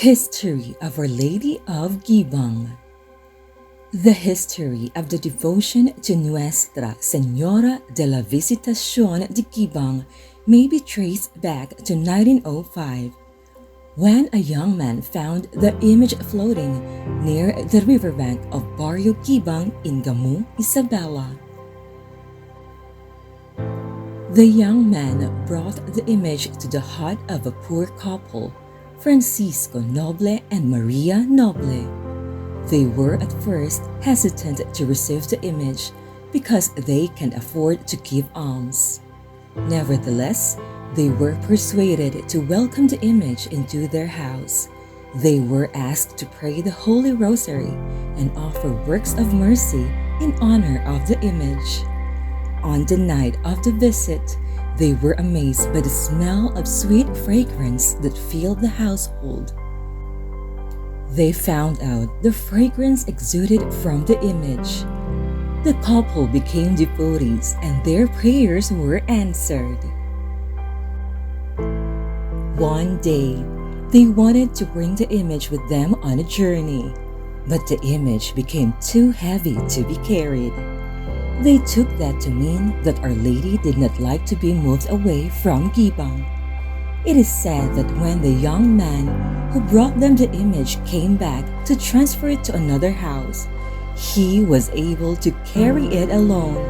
History of Our Lady of Guibang. The history of the devotion to Nuestra Señora de la Visitación de Guibang may be traced back to 1905, when a young man found the image floating near the riverbank of Barrio Guibang in Gamu, Isabela. The young man brought the image to the hut of a poor couple, Francisco Noble and Maria Noble. They were at first hesitant to receive the image because they can't afford to give alms. Nevertheless, they were persuaded to welcome the image into their house. They were asked to pray the Holy Rosary and offer works of mercy in honor of the image. On the night of the visit, they were amazed by the smell of sweet fragrance that filled the household. They found out the fragrance exuded from the image. The couple became devotees and their prayers were answered. One day, they wanted to bring the image with them on a journey, but the image became too heavy to be carried. They took that to mean that Our Lady did not like to be moved away from Guibang. It is said that when the young man who brought them the image came back to transfer it to another house, he was able to carry it alone.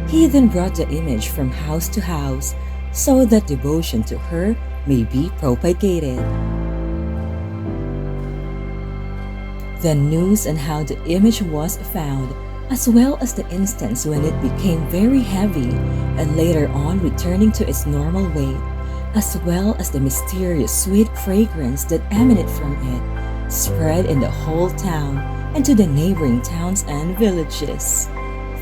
He then brought the image from house to house so that devotion to her may be propagated. The news on how the image was found, as well as the instance when it became very heavy and later on returning to its normal weight, as well as the mysterious sweet fragrance that emanated from it, spread in the whole town and to the neighboring towns and villages.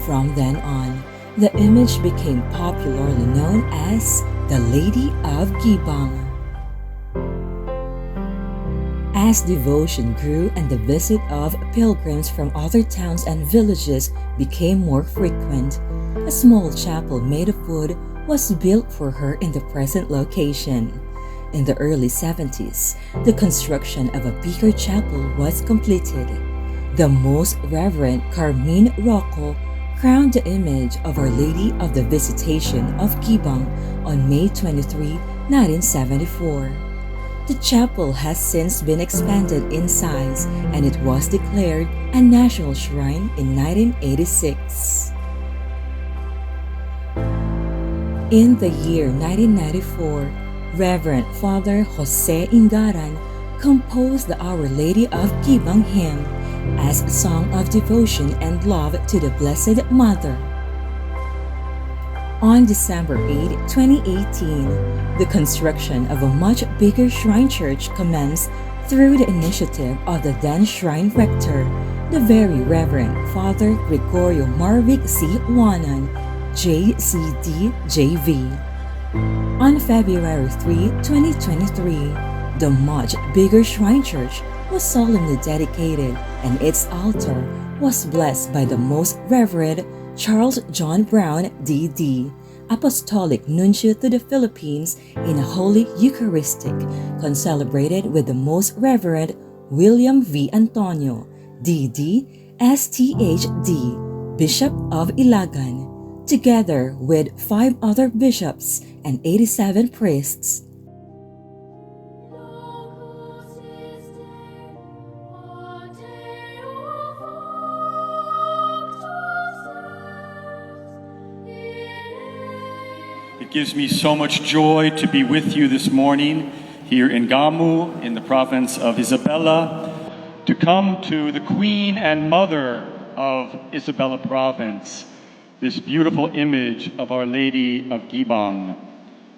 From then on, the image became popularly known as the Lady of Guibang. As devotion grew and the visit of pilgrims from other towns and villages became more frequent, a small chapel made of wood was built for her in the present location. In the early 70s, the construction of a bigger chapel was completed. The Most Reverend Carmine Rocco crowned the image of Our Lady of the Visitation of Guibang on May 23, 1974. The chapel has since been expanded in size and it was declared a national shrine in 1986. In the year 1994, Reverend Father Jose Ingaran composed the Our Lady of Guibang hymn as a song of devotion and love to the Blessed Mother. On December 8, 2018, the construction of a much bigger shrine church commenced through the initiative of the then shrine rector, the Very Reverend Father Gregorio Marvic C. Juanan, JCD JV. On February 3, 2023, the much bigger shrine church was solemnly dedicated and its altar was blessed by the Most Reverend Charles John Brown, D.D., Apostolic Nuncio to the Philippines in a Holy Eucharistic, concelebrated with the Most Reverend William V. Antonio, D.D., STHD, Bishop of Ilagan, together with 5 other bishops and 87 priests. It gives me so much joy to be with you this morning here in Gamu, in the province of Isabela, to come to the Queen and Mother of Isabela province, this beautiful image of Our Lady of Guibang,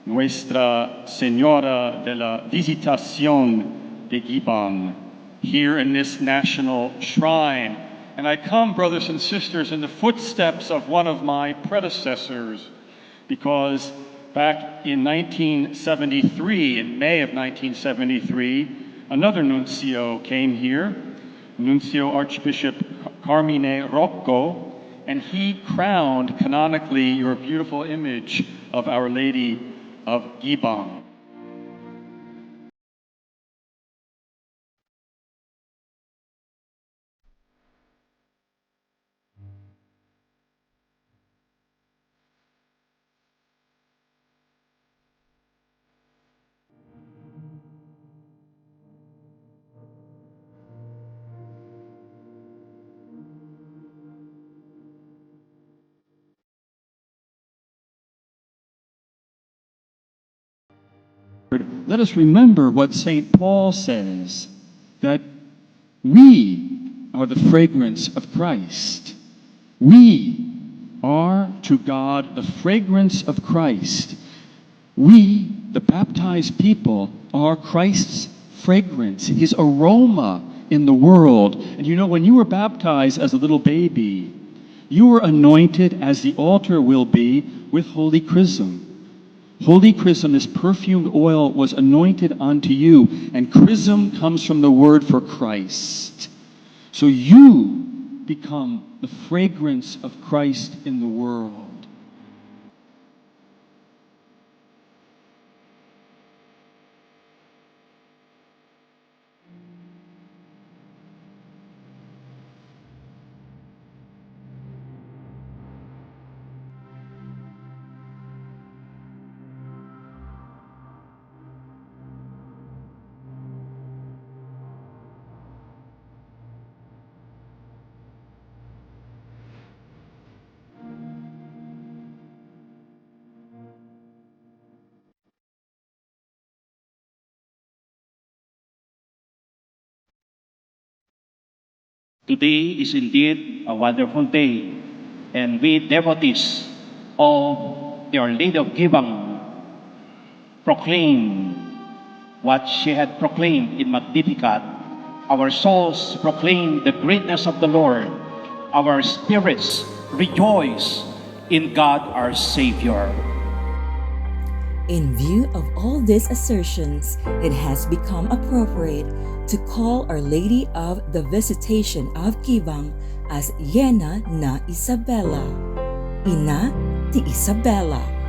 Nuestra Señora de la Visitación de Guibang, here in this national shrine. And I come, brothers and sisters, in the footsteps of one of my predecessors, because back in 1973, in May of 1973, another nuncio came here, Nuncio Archbishop Carmine Rocco, and he crowned canonically your beautiful image of Our Lady of Guibang. Let us remember what St. Paul says, that we are the fragrance of Christ. We are to God the fragrance of Christ. We, the baptized people, are Christ's fragrance, his aroma in the world. And you know, when you were baptized as a little baby, you were anointed, as the altar will be, with holy chrism. Holy chrism, this perfumed oil, was anointed onto you, and chrism comes from the word for Christ. So you become the fragrance of Christ in the world. Today is indeed a wonderful day, and we devotees of Our Lady of Guibang proclaim what she had proclaimed in Magnificat. Our souls proclaim the greatness of the Lord. Our spirits rejoice in God our Savior. In view of all these assertions, it has become appropriate to call Our Lady of the Visitation of Guibang as Yena na Isabela, Ina ti Isabela.